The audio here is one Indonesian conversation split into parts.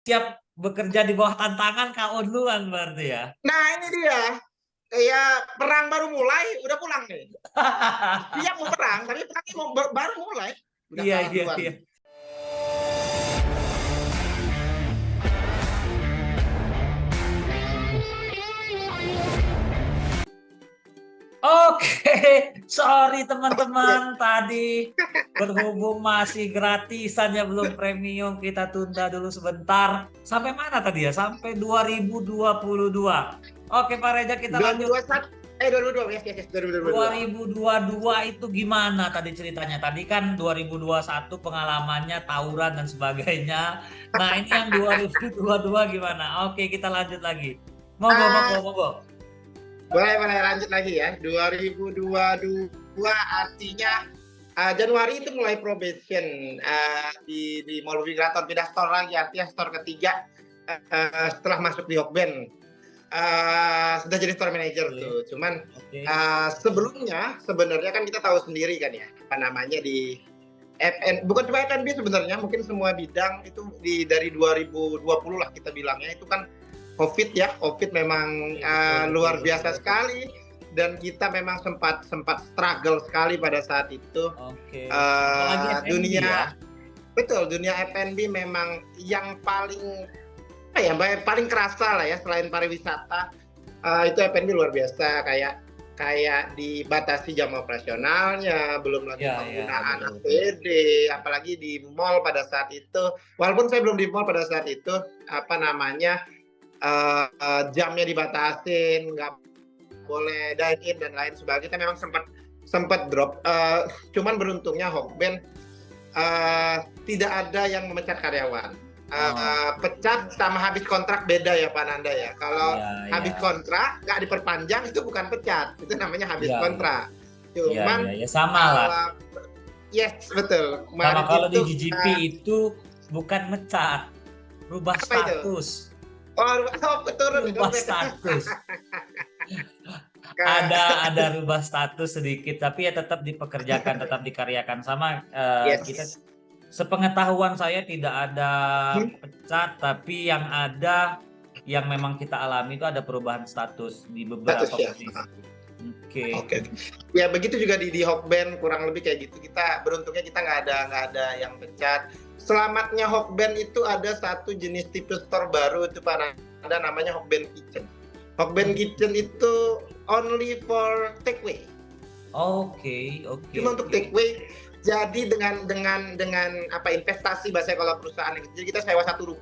siap bekerja di bawah tantangan KO duluan berarti ya? Nah ini dia, kayak perang baru mulai, udah pulang nih. Siap mau perang, tapi perangnya baru mulai, udah Iya, kalah iya, duluan. iya. Oke, sorry teman-teman, tadi berhubung masih gratisan ya belum premium, kita tunda dulu sebentar. Sampai mana tadi ya? Sampai 2022. Oke Pak Reza, kita lanjut. 2021, 2022, yes, 2022. 2022 itu gimana tadi ceritanya? Tadi kan 2021 pengalamannya tawuran dan sebagainya. Nah ini yang 2022 gimana? Oke, kita lanjut lagi. Monggo, monggo, Ah, monggo. boleh lanjut lagi ya. 2022 artinya Januari itu mulai probation di Mall Migrator, pindah store lagi, artinya store ketiga setelah masuk di Hokben. Sudah jadi store manager Oke, tuh. Cuman oke. sebelumnya sebenarnya kan kita tahu sendiri kan ya, apa namanya di bukan cuma F&B sebenarnya, mungkin semua bidang itu dari 2020 lah kita bilangnya, itu kan COVID ya, COVID memang Betul, luar betul, biasa betul. sekali, dan kita memang sempat struggle sekali pada saat itu. Oke. Apalagi F&B ya. Dunia Betul, dunia F&B memang yang paling apa ya, paling kerasa lah ya, selain pariwisata. Itu F&B luar biasa, kayak dibatasi jam operasionalnya, belum lagi Ya, ya, penggunaan betul, betul. APD, apalagi di mall pada saat itu. Walaupun saya belum di mall pada saat itu, apa namanya, jamnya dibatasin, nggak boleh dine in dan lain sebagainya. Kita memang sempat drop. Cuman beruntungnya Hokben tidak ada yang memecat karyawan. Pecat sama habis kontrak beda ya Pak Nanda ya. Kalau Ya, habis ya. kontrak nggak diperpanjang itu bukan pecat, itu namanya habis Ya, kontrak. ya, ya, Cuman ya, sama lah. kalau yes betul, Sama kemarin kalau di itu GGP itu bukan mecat, rubah apa itu? status. Turun Rubah status. ke Ada rubah status sedikit, tapi ya tetap dipekerjakan, tetap dikaryakan. Sama kita, yes. sepengetahuan saya tidak ada pecat, tapi yang ada yang memang kita alami itu ada perubahan status di Status beberapa ya. posisi. Oke. Oke. Ya begitu juga di Hokben, kurang lebih kayak gitu. Kita beruntungnya kita nggak ada yang pecat. Selamatnya Hokben itu ada satu jenis tipe store baru itu Pak, ada namanya Hokben Kitchen. Hokben Kitchen itu only for takeaway. Oke, oke, Cuma untuk oke. takeaway. Jadi dengan apa, investasi bahasa kalau perusahaan. Jadi kita sewa satu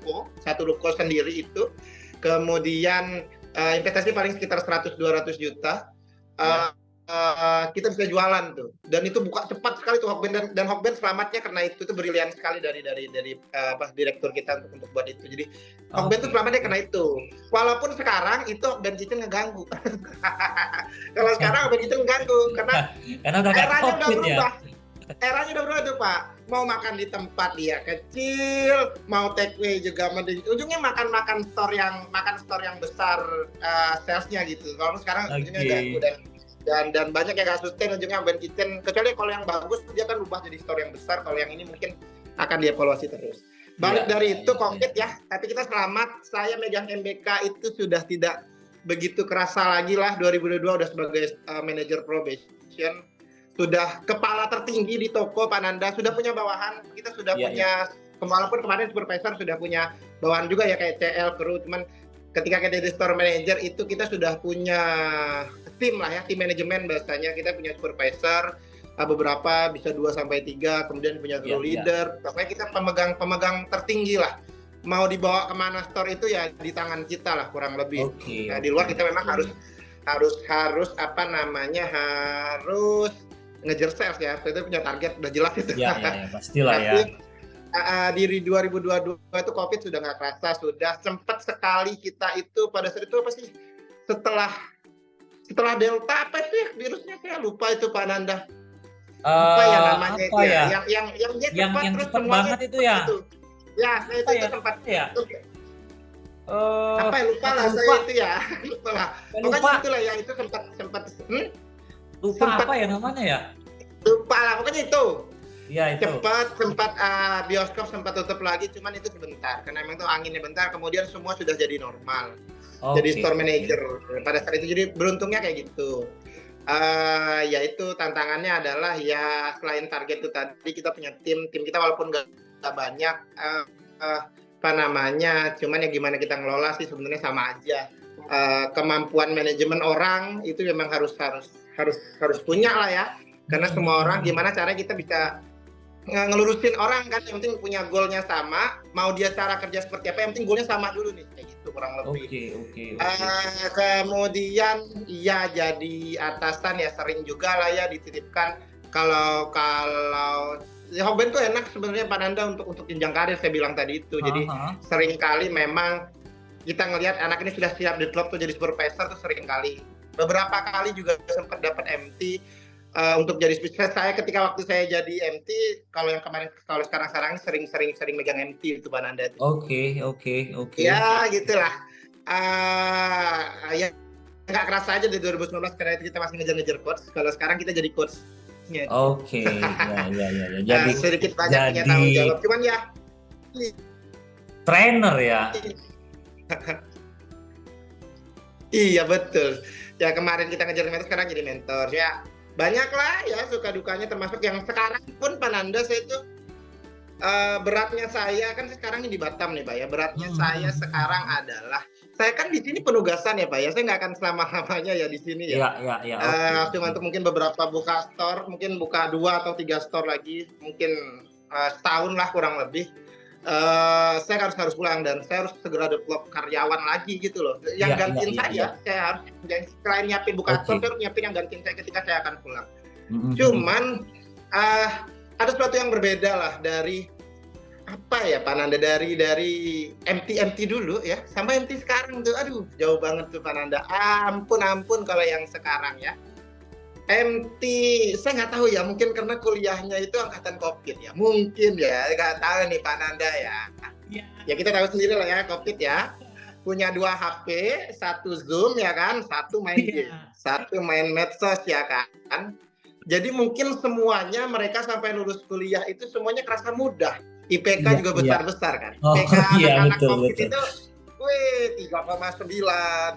ruko sendiri itu. Kemudian investasi paling sekitar 100-200 juta. Ya. Kita bisa jualan tuh, dan itu buka cepat sekali tuh Hokben, dan Hokben selamatnya karena itu tuh brilian sekali dari direktur kita untuk buat itu. Jadi Hokben tuh Oke. selamatnya karena itu, walaupun sekarang itu Hokben Kitchen ngeganggu. Kalau sekarang Hokben Kitchen ngeganggu karena Karena udah gak eranya udah COVID ya. berubah. Eranya udah berubah tuh Pak, mau makan di tempat dia kecil, mau take away juga mending, ujungnya makan store yang besar, salesnya gitu. Kalau sekarang ujungnya Oke. udah dan banyak yang nggak sustain ujungnya Hokben Kitchen, kecuali kalau yang bagus dia kan ubah jadi store yang besar. Kalau yang ini mungkin akan dievaluasi terus. Iya, Balik dari iya, itu iya, iya. COVID ya, tapi kita selamat. Saya megang MBK itu sudah tidak begitu kerasa lagi lah. 2022 udah sebagai manajer probation, sudah kepala tertinggi di toko Pak Nanda, sudah punya bawahan, kita sudah Iya, iya. punya, walaupun kemarin supervisor sudah punya bawahan juga ya kayak CL kru, cuman ketika kita jadi store manager itu kita sudah punya tim lah ya, tim manajemen bahasanya. Kita punya supervisor beberapa bisa 2-3, kemudian punya Iya, crew iya. leader. Pokoknya kita pemegang tertinggi lah. Mau dibawa kemana store itu ya di tangan kita lah kurang lebih. Oke, Nah, di oke, luar kita memang oke. harus apa namanya, harus ngejar sales ya. Itu punya target udah jelas itu. Iya, iya, iya, pastilah ya. Tapi di 2022 itu COVID sudah nggak kerasa, sudah sempat sekali kita itu pada saat itu apa sih, setelah Delta apa itu ya virusnya, saya lupa itu Pak Nanda, apa ya namanya Apa itu ya, ya? yang dia Yang cepat yang terus cepet semuanya banget itu ya? itu ya. Nah Apa itu ya sempat namanya ya? itu, apa ya, lupa Aku lah saya lupa. itu ya. Lupa lah, Saya pokoknya lupa. itulah ya, itu sempat Lupa sempat apa ya namanya ya? lupa lah pokoknya itu. Iya itu. Cepat, sempat bioskop sempat tutup lagi, cuman itu sebentar karena memang tuh anginnya bentar, kemudian semua sudah jadi normal. Jadi Oke, store oke. manager pada saat itu, jadi beruntungnya kayak gitu. Ya itu tantangannya adalah ya selain target itu tadi kita punya tim kita walaupun nggak banyak, apa namanya, cuman ya gimana kita ngelola sih sebenarnya sama aja. Kemampuan manajemen orang itu memang harus punya lah ya, karena Hmm, semua hmm, orang hmm. gimana cara kita bisa ngelurusin orang kan, yang penting punya goalnya sama, mau dia cara kerja seperti apa, yang penting goalnya sama dulu nih, kayak gitu kurang lebih. Oke, oke, oke. Kemudian ya jadi atasan ya sering juga lah ya dititipkan kalau kalau ya Hokben tuh enak sebenarnya Pak Nanda untuk jenjang karir saya bilang tadi itu. Hah, Jadi hah. sering kali memang kita ngelihat anak ini sudah siap di klub tuh jadi supervisor tuh sering kali. Beberapa kali juga sempat dapat MT untuk jadi spesialis. Saya ketika waktu saya jadi MT, kalau yang kemarin kalau sekarang sering megang MT itu Pak Nanda itu. Oke, oke, oke. Ya gitulah. Ya nggak kerasa aja di 2019 karena itu kita masih ngejar-ngejar coach. Kalau sekarang kita jadi coachnya gitu. Oke, ya, ya, ya, ya. Jadi, Sedikit banyak punya jadi tanggung jawab. Cuman ya, trainer ya. iya betul. Ya kemarin kita ngejar mentor, sekarang jadi mentor. Ya banyak lah ya suka dukanya, termasuk yang sekarang pun Pak Nanda saya itu beratnya saya kan sekarang ini di Batam nih Pak ya. Beratnya Hmm, saya hmm, sekarang hmm. adalah saya kan di sini penugasan ya Pak ya. Saya nggak akan selama-lamanya ya di sini ya. Ya, ya, ya. Oke, Cuma oke. untuk mungkin beberapa buka store, mungkin buka 2 atau 3 store lagi, mungkin setahun lah kurang lebih. Saya harus pulang dan saya harus segera develop karyawan lagi gitu loh. Yang Ya, ya, gantiin ya, ya. saya harus selain nyiapin buka store, Oke. saya harus nyiapin yang gantiin saya ketika saya akan pulang. Hmm, hmm, hmm. Cuman ada sesuatu yang berbeda lah dari apa ya Pak Nanda, dari MT dulu ya sama MT sekarang tuh, aduh jauh banget tuh Pak Nanda. Ampun kalau yang sekarang ya. MT, saya nggak tahu ya, mungkin karena kuliahnya itu angkatan COVID ya, mungkin ya, nggak tahu nih Pak Nanda ya. Ya, Ya kita tahu sendiri lah ya, COVID ya, punya 2 HP, satu Zoom ya kan, satu main game, ya. satu main medsos ya kan. Jadi mungkin semuanya mereka sampai lulus kuliah itu semuanya kerasa mudah. Iya, IPK juga iya. besar-besar kan. Oh, IPK iya, anak-anak betul, COVID betul. itu, wih 3,9,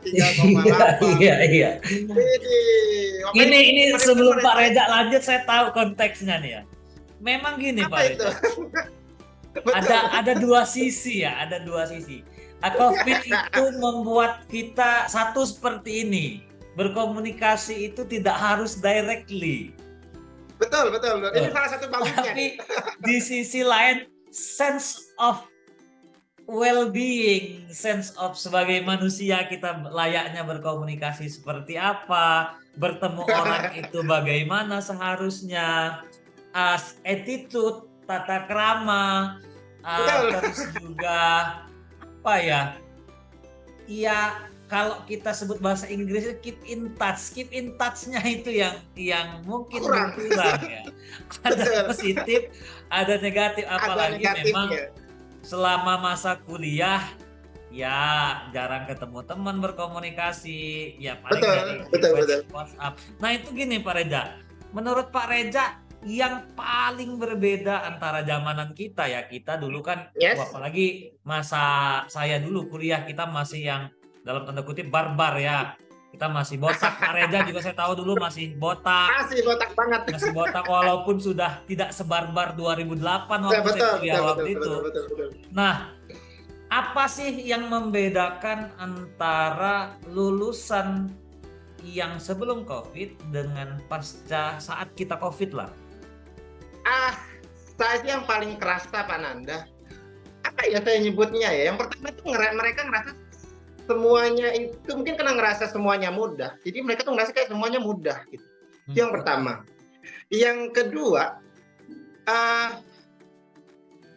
Iya, 3,8. iya, iya. Widih, makanya Ini kemarin tuh sebelum murid Pak saya Reza lanjut, saya tahu konteksnya nih ya. Memang gini apa Pak itu? Reza, Betul. ada dua sisi ya, ada dua sisi. COVID itu membuat kita satu seperti ini, berkomunikasi itu tidak harus directly. Betul. Ini salah satu bagusnya nih. Tapi di sisi lain, sense of well-being, sense of sebagai manusia kita layaknya berkomunikasi seperti apa, bertemu orang itu bagaimana seharusnya, attitude, tata krama, Betul. terus juga apa ya? Iya, kalau kita sebut bahasa Inggrisnya keep in touch. Keep in touch-nya itu yang mungkin Kurang. berkurang ya. Ada Betul. positif, ada negatif. Ada Apalagi memang negatifnya. selama masa kuliah ya jarang ketemu teman berkomunikasi. Ya paling dari Betul. WhatsApp. Nah itu gini Pak Reza. Menurut Pak Reza yang paling berbeda antara zamanan kita ya, kita dulu kan Yes. apalagi masa saya dulu kuliah, kita masih yang dalam tanda kutip barbar ya, kita masih botak. Pak Reza juga saya tahu dulu masih botak, Masih botak banget. walaupun sudah tidak sebarbar 2008 waktu saya kuliah waktu itu. Betul. Nah, apa sih yang membedakan antara lulusan yang sebelum COVID dengan pasca saat kita COVID lah? Saya sih yang paling kerasa Pak Nanda, apa ya saya nyebutnya ya, yang pertama itu mereka ngerasa semuanya itu mungkin karena ngerasa semuanya mudah, jadi mereka tuh ngerasa kayak semuanya mudah gitu. Itu yang pertama. Yang kedua,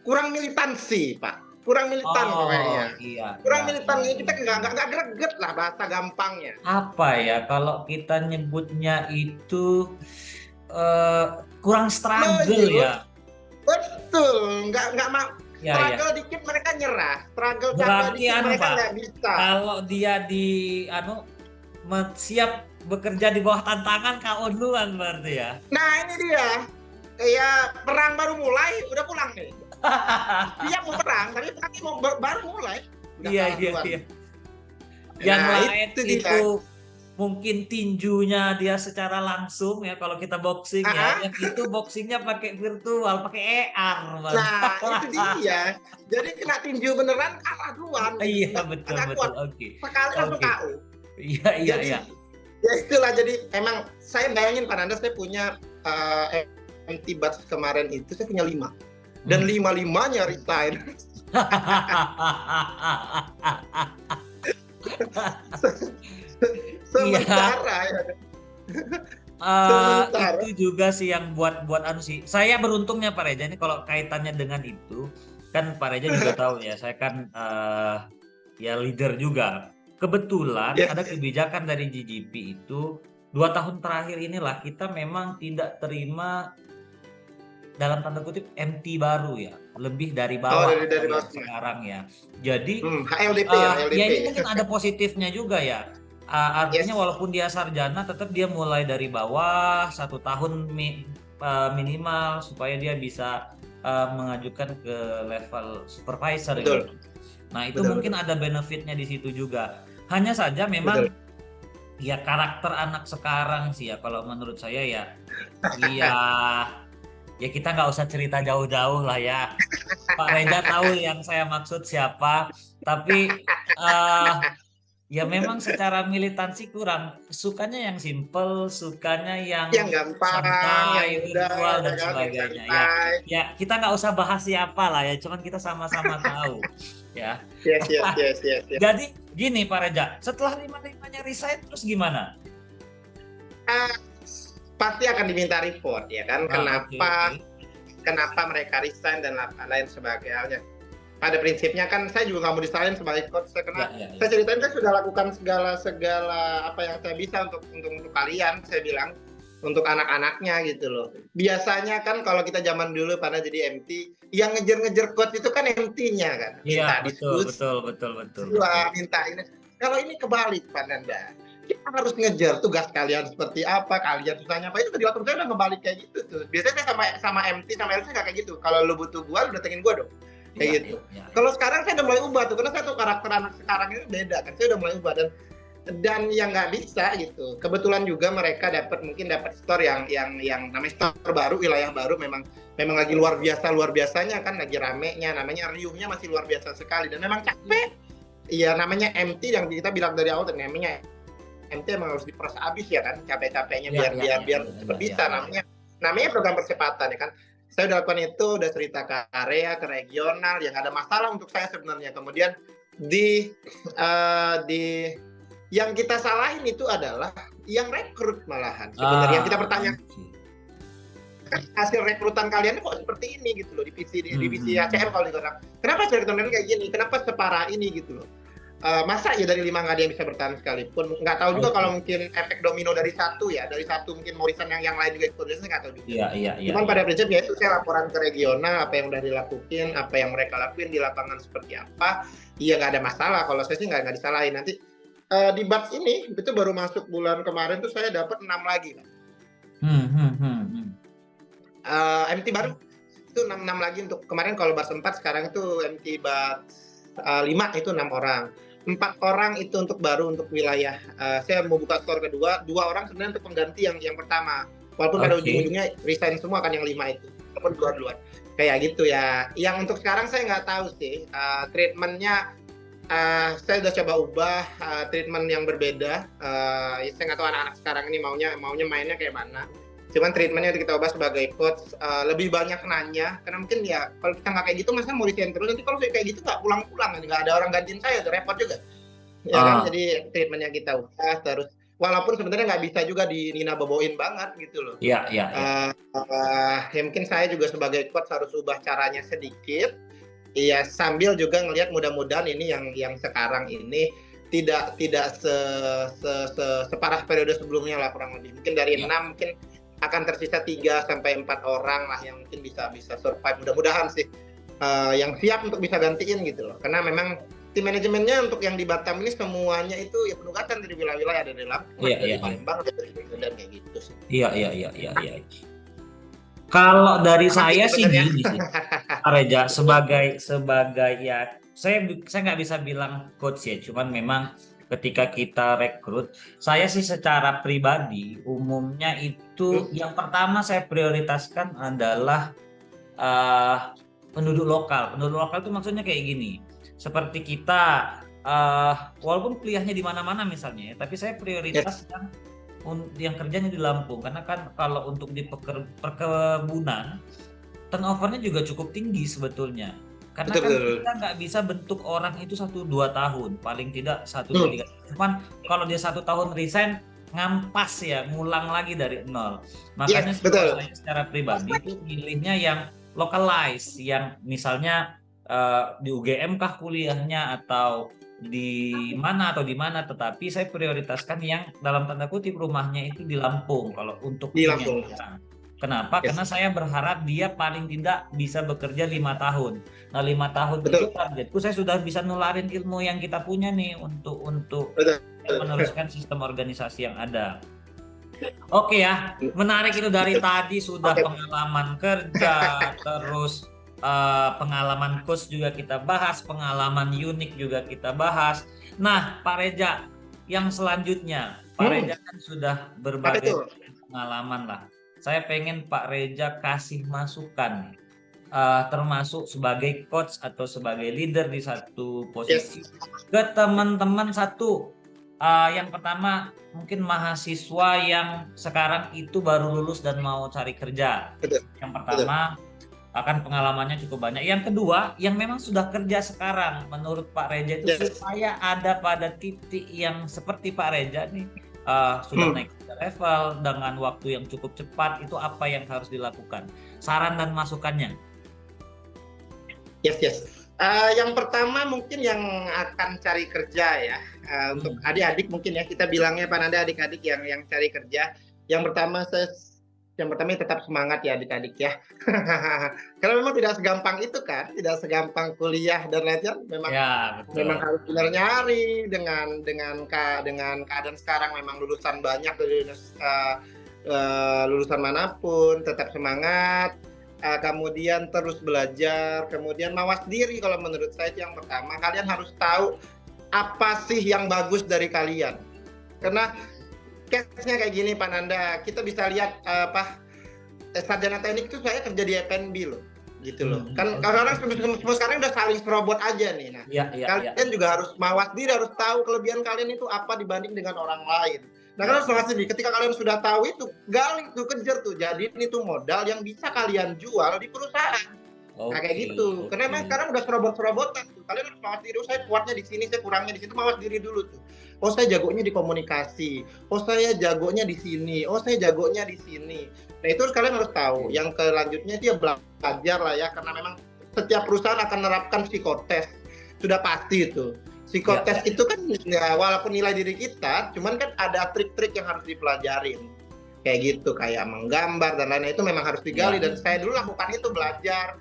kurang militansi Pak, kurang militan pokoknya. Iya, Kurang iya, militan, iya. kita nggak greget lah bahasa gampangnya. Apa ya kalau kita nyebutnya itu kurang struggle ya. Betul, nggak mau. Ya, Struggle dikit mereka nyerah, struggle berarti dikit mereka Pak, nggak bisa. kalau dia siap bekerja di bawah tantangan, kau duluan berarti ya. Nah ini dia, Ya perang baru mulai, udah pulang nih. Dia mau perang, tapi perangnya baru mulai, udah Iya, kalah iya, duluan. iya. Yang Nah lain itu itu dia. mungkin tinjunya dia secara langsung ya kalau kita boxing ya. Ah, Yang itu boxingnya pakai virtual, pakai AR, Bang. nah itu dia. Jadi kena tinju beneran kalah duluan gitu. Iya, betul, Nggak betul. kuat. Oke. Sekali langsung Oke. KO. Iya, iya, Jadi iya. ya itulah, jadi emang saya bayangin Pak Nanda, saya punya MT Batch kemarin itu saya punya 5 dan Hmm. 5-5-nya resign. Iya. Sementara ya. Eh, Sementara. itu juga sih yang buat anu sih. Saya beruntungnya Pak Reza ini kalau kaitannya dengan itu, kan Pak Reza juga tahu ya, saya kan ya leader juga. Kebetulan Yes, ada yes. kebijakan dari GGP itu 2 tahun terakhir inilah kita memang tidak terima dalam tanda kutip MT baru ya, lebih dari Oh, bawah dari kalau yang bawah. sekarang ya. Jadi HLDP ya, ya HLDP. ini mungkin ada positifnya juga ya. Yes, Artinya walaupun dia sarjana, tetap dia mulai dari bawah 1 tahun minimal supaya dia bisa mengajukan ke level supervisor betul. gitu. Nah itu Betul, mungkin betul. ada benefitnya di situ juga. Hanya saja Betul. memang ya karakter anak sekarang sih ya kalau menurut saya ya, iya ya kita nggak usah cerita jauh-jauh lah ya. Pak Reza tahu yang saya maksud siapa. Tapi ya memang secara militansi kurang. Sukanya yang simple, sukanya yang Yang gampang, yang santai, virtual mudah, dan yang sebagainya. Ya, santai. ya kita nggak usah bahas siapa lah ya. Cuman kita sama-sama tahu ya. Yes, yes, yes, yes, yes. Jadi gini Pak Reza, setelah 5-5-nya resign terus gimana? Ah, pasti akan diminta report ya kan, Oke, oke. kenapa mereka resign dan lain sebagainya. Pada prinsipnya kan saya juga nggak mau disalahin sebagai coach, saya Ya, kena ya, ya. saya ceritain kan sudah lakukan segala apa yang saya bisa untuk kalian, saya bilang untuk anak-anaknya gitu loh. Biasanya kan kalau kita zaman dulu pada jadi MT, yang ngejar-ngejar coach itu kan MT-nya kan, Iya, minta betul, diskusi, betul, betul, betul, betul. minta ini. Kalau ini kebalik Pak Nanda, kita harus ngejar tugas kalian seperti apa, kalian susahnya apa, itu di waktu saya udah ngebalik kayak gitu tuh. Biasanya saya sama MT sama LC nggak kayak gitu. Kalau lu butuh gua, lu datengin gua dong. Iya, Kayak iya, gitu. iya. Kalau sekarang saya udah mulai ubah tuh, karena saya tuh karakter anak sekarang ini beda kan. Saya udah mulai ubah dan yang nggak bisa gitu. Kebetulan juga mereka mungkin dapat store yang namanya store baru, wilayah baru, memang lagi luar biasanya kan, lagi ramenya, namanya riuhnya masih luar biasa sekali dan memang capek. Iya, namanya MT yang kita bilang dari awal, namanya MT emang harus diperas habis ya kan, capek-capeknya Ya, biar ya, cepat ya, bisa, ya, ya. namanya program percepatan ya kan. Saya udah lakukan itu, udah cerita ke area, ke regional, yang ada masalah untuk saya sebenarnya. Kemudian di yang kita salahin itu adalah yang rekrut malahan sebenarnya. Yang kita bertanya, hasil rekrutan kalian kok seperti ini gitu loh, divisi ACM kalau dibilang. Kenapa hasil rekrutan kayak gini? Kenapa separah ini gitu loh? Masa ya dari 5 nggak ada yang bisa bertahan sekalipun? Nggak tahu juga kalau mungkin efek domino dari satu mungkin Morrison yang lain juga ikut, saya nggak tahu juga. Iya. Cuman pada prinsipnya itu saya laporan ke regional apa yang udah dilakuin, apa yang mereka lakuin di lapangan seperti apa. Iya nggak ada masalah, kalau saya sih nggak disalahin. Nanti di batch ini itu baru masuk bulan kemarin tuh saya dapat 6 lagi kan. MT baru itu 6 lagi untuk kemarin. Kalau batch 4 sekarang itu MT batch 5 itu 6 orang. 4 orang itu untuk baru untuk wilayah. Saya mau buka skor kedua, 2 orang sebenarnya untuk pengganti yang pertama. Walaupun pada ujung-ujungnya resign semua kan yang 5 itu. Walaupun duluan. Kayak gitu ya. Yang untuk sekarang saya nggak tahu sih. Treatmentnya saya udah coba ubah treatment yang berbeda. Saya nggak tahu anak-anak sekarang ini maunya mainnya kayak mana. Cuman treatmentnya kita ubah sebagai coach, lebih banyak nanya, karena mungkin ya kalau kita nggak kayak gitu masa mau resign terus, nanti kalau kayak gitu nggak pulang-pulang, nggak ada orang gantiin saya, tuh repot juga ya kan. Jadi treatmentnya kita ubah terus, walaupun sebenarnya nggak bisa juga di Nina boboin banget gitu loh. Iya. Ya mungkin saya juga sebagai coach harus ubah caranya sedikit, ya sambil juga ngelihat mudah-mudahan ini yang sekarang ini tidak separah periode sebelumnya lah, kurang lebih mungkin dari 6 mungkin akan tersisa 3-4 orang lah yang mungkin bisa survive, mudah-mudahan sih, yang siap untuk bisa gantiin gitu loh. Karena memang tim manajemennya untuk yang di Batam ini semuanya itu ya penugatan dari wilayah-wilayah, ada dari Lampung, dari Palembang, dari Medan, kayak gitu sih. Iya. Kalau dari Sama sih saya sih sebenarnya. gini sih, Pak Reza, sebagai ya saya nggak bisa bilang coach ya, cuman memang ketika kita rekrut, saya sih secara pribadi umumnya itu Hmm, yang pertama saya prioritaskan adalah eh, penduduk lokal. Penduduk lokal itu maksudnya kayak gini, seperti kita eh, walaupun kuliahnya di mana-mana misalnya, ya, tapi saya yes, prioritas yang kerjanya di Lampung karena kan kalau untuk di perkebunan turnovernya juga cukup tinggi sebetulnya. Karena betul kan kita betul. nggak bisa bentuk orang itu 1-2 tahun, paling tidak 1 2 3. Hmm, Cuman kalau dia 1 tahun resign, ngampas ya, ngulang lagi dari nol. Makanya yes, kalau betul. saya secara pribadi itu milihnya yang localize, yang misalnya di UGM kah kuliahnya atau di mana, tetapi saya prioritaskan yang dalam tanda kutip rumahnya itu di Lampung kalau untuk Di tim yang Lampung. sekarang. Kenapa? Karena Yes, saya berharap dia paling tidak bisa bekerja 5 tahun. Nah, 5 tahun itu betul targetku saya sudah bisa nularin ilmu yang kita punya nih untuk betul. meneruskan sistem organisasi yang ada. Oke ya, menarik itu dari Betul. tadi sudah Oke. pengalaman kerja, terus pengalaman kos juga kita bahas, pengalaman unik juga kita bahas. Nah, Pak Reja, yang selanjutnya, Pak Hmm, Reja kan sudah apa itu? berbagai pengalaman lah. Saya pengen Pak Reja kasih masukan, termasuk sebagai coach atau sebagai leader di satu Yes, posisi ke teman-teman satu. Yang pertama mungkin mahasiswa yang sekarang itu baru lulus dan mau cari kerja. betul Yang betul. pertama akan pengalamannya cukup banyak. Yang kedua yang memang sudah kerja sekarang, menurut Pak Reja itu Yes. supaya ada pada titik yang seperti Pak Reja nih sudah Hmm, naik level dengan waktu yang cukup cepat, itu apa yang harus dilakukan? Saran dan masukannya. yes, yes. Yang pertama mungkin yang akan cari kerja ya, untuk Hmm. adik-adik mungkin ya kita bilangnya Pananda adik-adik yang cari kerja. Yang pertama yang pertama tetap semangat ya adik-adik ya. Karena memang tidak segampang itu kan, tidak segampang kuliah dan lain-lain. Memang Ya, memang betul. harus benar nyari dengan keadaan sekarang memang lulusan banyak dari lulusan manapun tetap semangat, kemudian terus belajar, kemudian mawas diri. Kalau menurut saya itu yang pertama, kalian harus tahu apa sih yang bagus dari kalian, karena case-nya kayak gini Pak Nanda, kita bisa lihat sarjana teknik itu saya kerja di F&B loh, gitu loh. Kan Oke. orang semua sekarang udah saling serobot aja nih. Nah, Ya, ya, ya, kalian juga harus mawas diri, harus tahu kelebihan kalian itu apa dibanding dengan orang lain. Nah, kalian harus ya. mawas diri. Ketika kalian sudah tahu itu, gali tuh, kejar tuh. Jadi itu modal yang bisa kalian jual di perusahaan. Nah, kayak Oke, gitu. Karena oke. emang sekarang udah serobot-serobotan tuh. Kalian harus mawas diri. Oh, saya kuatnya di sini, saya kurangnya di situ. Mawas diri dulu tuh. Oh, saya jagonya di komunikasi. Oh, saya jagonya di sini. Oh, saya jagonya di sini. Nah, itu kalian harus tahu. Oke. Yang selanjutnya itu ya belajar lah ya. Karena memang setiap perusahaan akan menerapkan psikotes. Sudah pasti itu. Ya, Psikotes ya, itu kan ya, walaupun nilai diri kita, cuman kan ada trik-trik yang harus dipelajarin. Kayak gitu, kayak menggambar dan lain-lain itu memang harus ya, digali. Dan ya. saya dulu lakukan itu, belajar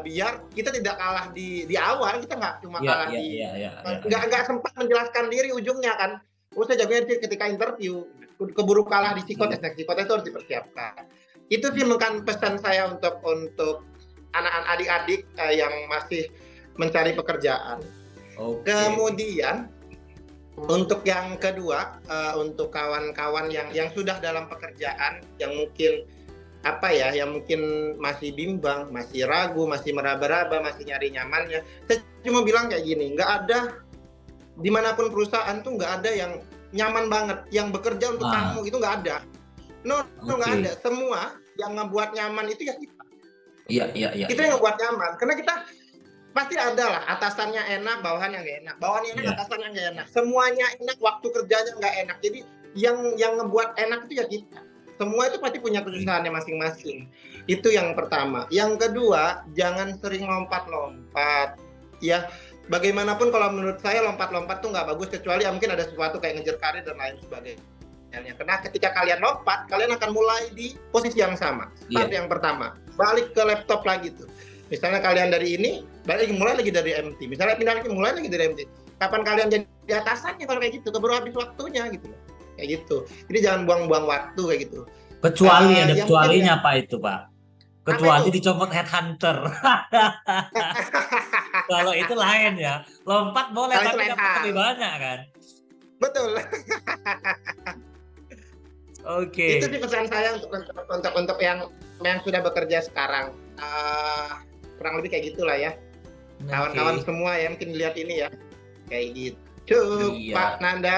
biar kita tidak kalah di awal, kita nggak cuma Ya, kalah ya, di ya, ya, ya, ya. nggak sempat menjelaskan diri ujungnya kan. Oh, saya jagonya ketika interview, keburu kalah di psikotes. Nah, psikotes itu harus dipersiapkan. Itu sih mungkin pesan saya untuk anak-anak adik-adik yang masih mencari pekerjaan. Oke. Kemudian untuk yang kedua, untuk kawan-kawan yang sudah dalam pekerjaan, yang mungkin apa ya, yang mungkin masih bimbang, masih ragu, masih meraba-raba, masih nyari nyamannya. Saya cuma bilang kayak gini, nggak ada dimanapun perusahaan tuh nggak ada yang nyaman banget, yang bekerja untuk Ah, kamu itu nggak ada. No, no nggak ada. oke. Semua yang ngebuat nyaman itu ya kita. Iya, iya, iya, Kita iya. yang ngebuat nyaman, karena kita pasti ada lah atasannya enak, bawahannya nggak enak, bawahannya enak, Iya. atasannya nggak enak, semuanya enak, waktu kerjanya nggak enak. Jadi yang ngebuat enak itu ya kita. Semua itu pasti punya Oke. kesusahannya masing-masing. Itu yang pertama. Yang kedua, jangan sering lompat-lompat. Ya, bagaimanapun kalau menurut saya lompat-lompat tuh nggak bagus, kecuali ya mungkin ada sesuatu kayak ngejar karir dan lain sebagainya. Karena ketika kalian lompat, kalian akan mulai di posisi yang sama. Start Iya. yang pertama, balik ke laptop lagi tuh. Misalnya kalian dari ini, mulai lagi dari MT. Misalnya pindah lagi, mulai lagi dari MT. Kapan kalian jadi atasannya kalau kayak gitu? Keburu habis waktunya gitu. Kayak gitu. Jadi jangan buang-buang waktu kayak gitu. Kecuali ada Yang kecualinya ketiga, Pak itu, Pak. Kecuali itu? dicopot headhunter. Kalau itu lain ya. Lompat boleh Kalau itu tapi lain dapat lebih hal. banyak kan. Betul. Itu Oke. sih pesan saya untuk yang sudah bekerja sekarang. Kurang lebih kayak gitulah ya. Kawan-kawan Oke. semua ya mungkin lihat ini ya. Kayak gitu, Pak Iya. Nanda.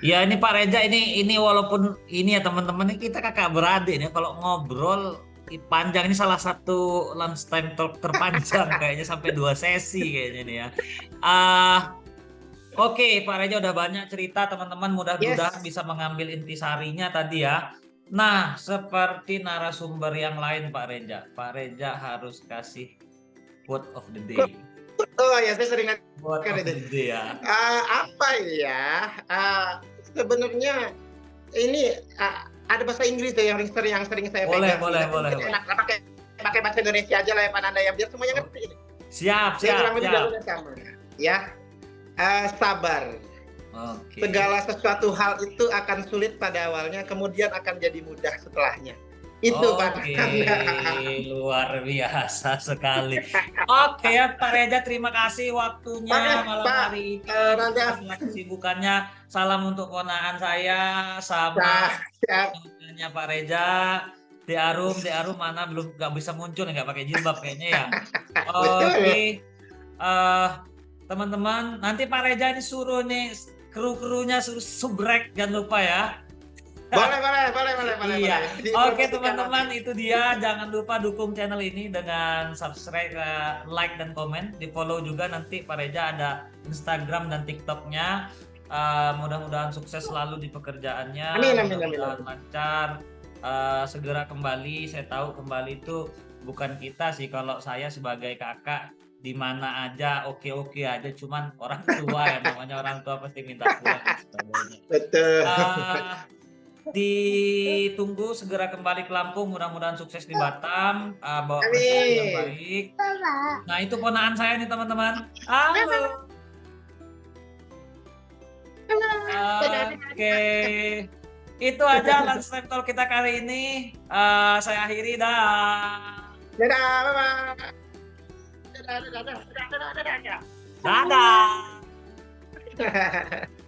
Ya ini Pak Reza ini walaupun ini ya teman-teman ini kita kakak beradik nih kalau ngobrol panjang ini salah satu lunchtime talk terpanjang kayaknya sampai 2 sesi kayaknya nih ya. Ah Oke, Pak Reza udah banyak cerita teman-teman mudah-mudahan Yes. bisa mengambil intisarinya tadi ya. Nah, seperti narasumber yang lain Pak Reza. Pak Reza harus kasih quote of the day. Oh ya, saya sering Quote dengar of itu. the day ya. Apa ya? Sebenarnya ini ada bahasa Inggris ya yang sering saya Boleh, pegang sih. boleh, Tapi boleh, mungkin boleh. enak pakai bahasa Indonesia aja lah ya Pak Nanda ya, biar semuanya ngerti. Siap, Biar siap, kurang lebih siap. jalurnya sama. Ya, sabar. Oke. Segala sesuatu hal itu akan sulit pada awalnya, kemudian akan jadi mudah setelahnya. Itu Pak Oke, Nanda. luar biasa sekali. Oke ya Pak Reza, terima kasih waktunya malam Pak hari ini. Nanda. Dengan kesibukannya, salam untuk ponakan saya sama Nah, siap. ponakannya Pak Reza. De Arum mana belum nggak bisa muncul nggak pakai jilbab kayaknya ya. Betul. Oke, teman-teman, nanti Pak Reza ini suruh nih kru-krunya suruh subrek jangan lupa ya. Boleh. Iya. Boleh. Oke Dipromosikan teman-teman, nanti. itu dia. Jangan lupa dukung channel ini dengan subscribe, like dan komen. Di follow juga nanti Pak Reza ada Instagram dan TikToknya. Mudah-mudahan sukses selalu di pekerjaannya. Amin. Mudah-mudahan lancar. Segera kembali. Saya tahu kembali itu bukan kita sih. Kalau saya sebagai kakak di mana aja oke aja. Cuman orang tua ya namanya orang tua pasti minta pulang dan sebagainya. Betul. Ditunggu segera kembali ke Lampung, mudah-mudahan sukses di Batam, bawa prestasi yang Amin. baik. Nah itu ponakan saya nih teman-teman. Halo. Oke, itu aja lunchtime talk kita kali ini. Saya akhiri dah. Dadah, bye-bye. Dadah. Dadah.